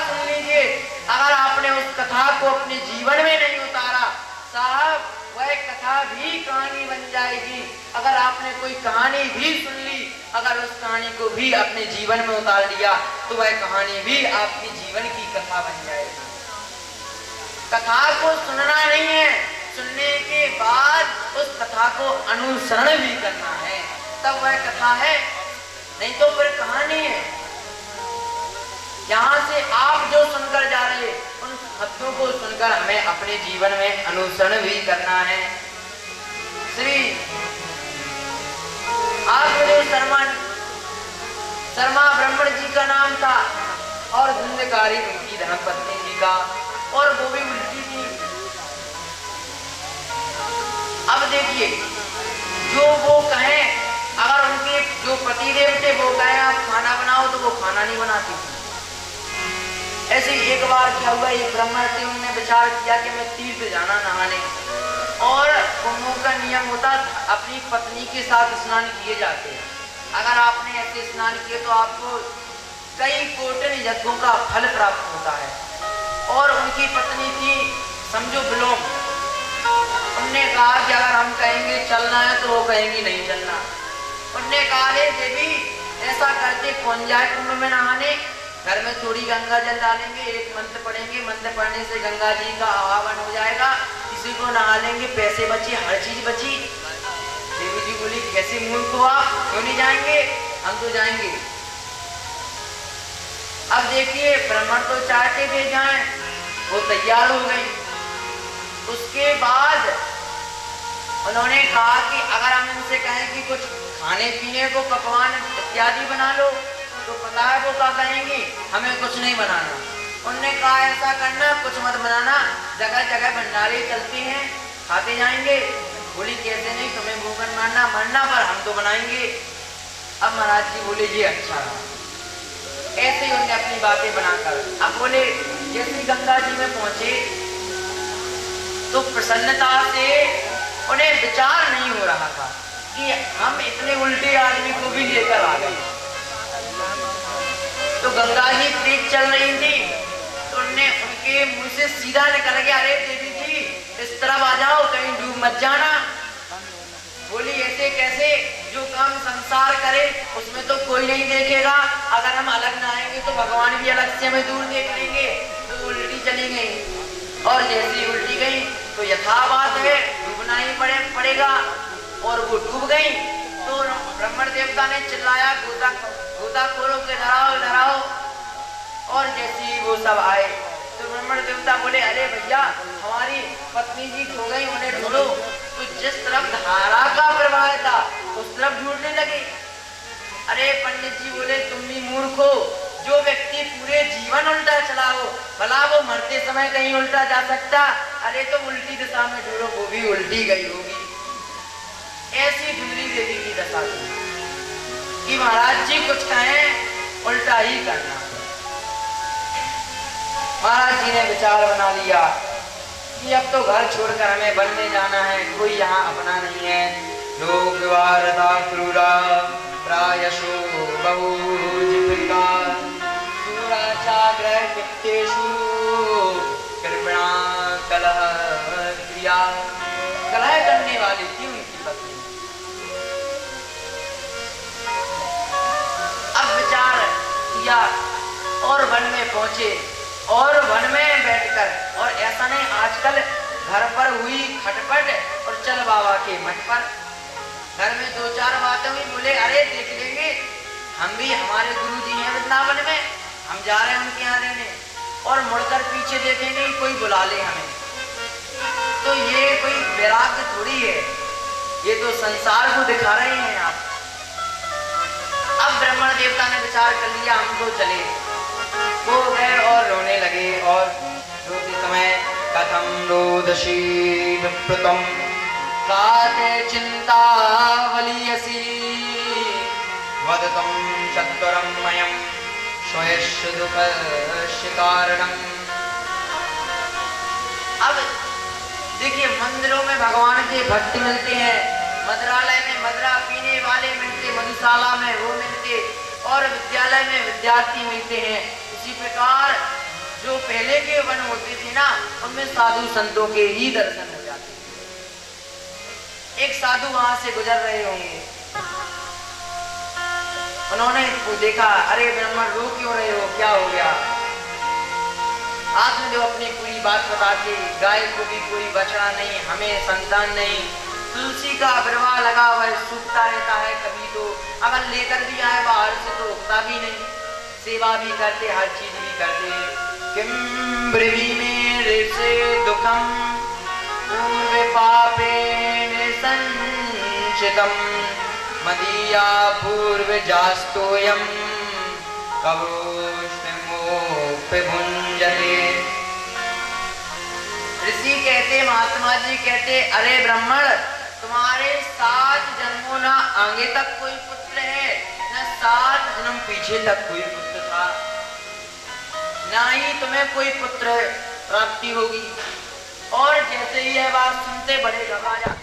सुन लीजिए, अगर आपने उस कथा को अपने जीवन में नहीं उतारा साहब, वह कथा भी कहानी बन जाएगी। अगर आपने कोई कहानी भी सुन ली, अगर उस कहानी को भी अपने जीवन में उतार लिया तो वह कहानी भी आपकी जीवन की कथा बन जाएगी। कथा को सुनना नहीं है, सुनने के बाद उस कथा को अनुसरण भी करना है, तब वह कथा है, नहीं तो फिर कहानी है। यहाँ से आप जो सुनकर जा रहे उन शब्दों को सुनकर हमें अपने जीवन में अनुसरण भी करना है। श्री आत्मदेव शर्मा ब्राह्मण जी का नाम था और धुंधकारी उनकी धर्मपत्नी जी का, और वो भी उल्टी थी। अब देखिए, जो वो कहें, अगर उनके जो पतिदेव थे वो कहें आप खाना बनाओ तो वो खाना नहीं बनाती थी। ऐसे एक बार क्या हुआ, एक ब्राह्मण थे, उन्होंने विचार किया कि मैं तीर्थ जाना नहाने, और कुंभों का नियम होता अपनी पत्नी के साथ स्नान किए जाते हैं। अगर आपने ऐसे स्नान किए तो आपको कई कोटि यज्ञों का फल प्राप्त होता है। और उनकी पत्नी थी समझो विलोम, उनने कहा कि अगर हम कहेंगे चलना है तो वो कहेंगी नहीं चलना। उनने कहा देवी ऐसा करके कौन जाए कुंभ में नहाने, घर में थोड़ी गंगा जल डालेंगे, एक मंत्र पढ़ेंगे, मंत्र पढ़ने से गंगा जी का आवाहन हो जाएगा, किसी को नहा लेंगे, पैसे बची, हर चीज बची। देवी जी बोली कैसे मूर्ख हो आप, क्यों नहीं जाएंगे, हम तो जाएंगे। अब देखिए ब्राह्मण तो चाहते थे जाएं, वो तैयार हो गई। उसके बाद उन्होंने कहा कि अगर हम इनसे कहें कि कुछ खाने पीने को पकवान इत्यादि बना लो तो पता है वो क्या कहेंगी, हमें कुछ नहीं बनाना। उनने कहा ऐसा करना, कुछ मत बनाना, जगह जगह भंडारे चलते हैं, खाते जाएंगे। बोली कैसे नहीं, तुम्हें भूखन मारना मरना, पर हम तो बनाएंगे। अब महाराज जी बोले जी अच्छा। ऐसे ही उन्होंने अपनी बातें बनाकर अब बोले, जैसे गंगा जी में पहुंचे तो प्रसन्नता से उन्हें विचार नहीं हो रहा था कि हम इतने उल्टे आदमी को भी लेकर आ गए। तो गंगा जी तेज चल रही थी, तो उन्होंने उनके मुंह से सीधा निकल गया, अरे देवी जी इस तरफ आ जाओ, कहीं डूब मत जाना। बोली ऐसे कैसे, जो काम संसार करे उसमें तो कोई नहीं देखेगा, अगर हम अलग ना आएंगे तो भगवान भी अलग से हमें दूर देख लेंगे। तो उल्टी चली गई, और जैसी उल्टी गई तो यथाबात है डूबना ही पड़ेगा, और वो डूब गई। तो ब्राह्मण देवता ने चिल्लाया गोताखोरों के डराओ, और जैसी वो सब आए तो ब्राह्मण देवता बोले अरे भैया हमारी पत्नी जी खो गई, उन्हें ढूंढो। तो जिस तरफ धारा का प्रवाह था उस तरफ ढूंढने लगे। अरे पंडित जी बोले तुम भी मूर्ख हो, जो व्यक्ति पूरे जीवन उल्टा चला हो, भला वो मरते समय कहीं उल्टा जा सकता? अरे तो उल्टी दिशा में ढूंढो, वो भी उल्टी गई होगी। ऐसी धुंधली देवी की दशा थी कि महाराज जी कुछ कहें उल्टा ही करना। महाराज जी ने विचार बना लिया कि अब तो घर छोड़कर हमें वन में जाना है, कोई यहाँ अपना नहीं है। लोक विवारता क्रूरा प्रायशो बहुजिका दूराचाग्रह पित्तेषु कृपणा कलह क्रिया। कलह करने वाली थी उनकी पत्नी। अब विचार किया और वन में पहुंचे, और वन में बैठकर, और ऐसा नहीं आजकल घर पर हुई खटपट और चल बाबा के मठ पर, घर में दो चार बातें हुई, बोले अरे देख लेंगे, हम भी, हमारे गुरु जी हैं वृंदावन में, हम जा रहे हैं उनके यहाँ रहने, और मुड़कर पीछे देखेंगे कोई बुला ले हमें। तो ये कोई वैराग्य थोड़ी है, ये तो संसार को दिखा रहे हैं आप। अब ब्राह्मण देवता ने विचार कर लिया हम तो चले। वो गए और रोने लगे, और रोते समय कथम रोदसी विप्रतम काते चिंतावलीयसी वदतम चत्वरम मयम स्वयस्य दुःखस्य कारणम। अब देखिए मंदिरों में भगवान के भक्त मिलते हैं, मदिरालय में मदिरा पीने वाले मिलते, मधुशाला में वो मिलते, और विद्यालय में विद्यार्थी मिलते हैं। इसी प्रकार जो पहले के वन होते थे ना, उनमें साधु संतों के ही दर्शन हो जाते थे। एक साधु वहां से गुजर रहे होंगे, उन्होंने देखा, अरे ब्राह्मण रो क्यों रहे हो, क्या हो गया? आपने जो अपनी पूरी बात बता दी, गाय को भी कोई बछड़ा नहीं, हमें संतान नहीं, तुलसी का अगरवा लगा हुआ सूखता रहता है, कभी तो अगर लेकर भी आए बाहर से तो उगता भी नहीं, सेवा भी करते, हर चीज भी करते। किम ब्रवीमे से दुखम पूर्व पापेन संचितम मदीया पूर्व जास्तोयम कवोष्णमोपे भुंजते। ऋषि कहते, महात्मा जी कहते, अरे ब्राह्मण, तुम्हारे 7 जन्मों ना आगे तक कोई पुत्र है, न 7 जन्म पीछे तक कोई पुत्र था, ना ही तुम्हें कोई पुत्र प्राप्ति होगी। और जैसे ही यह बात सुनते बड़े घबरा जाते।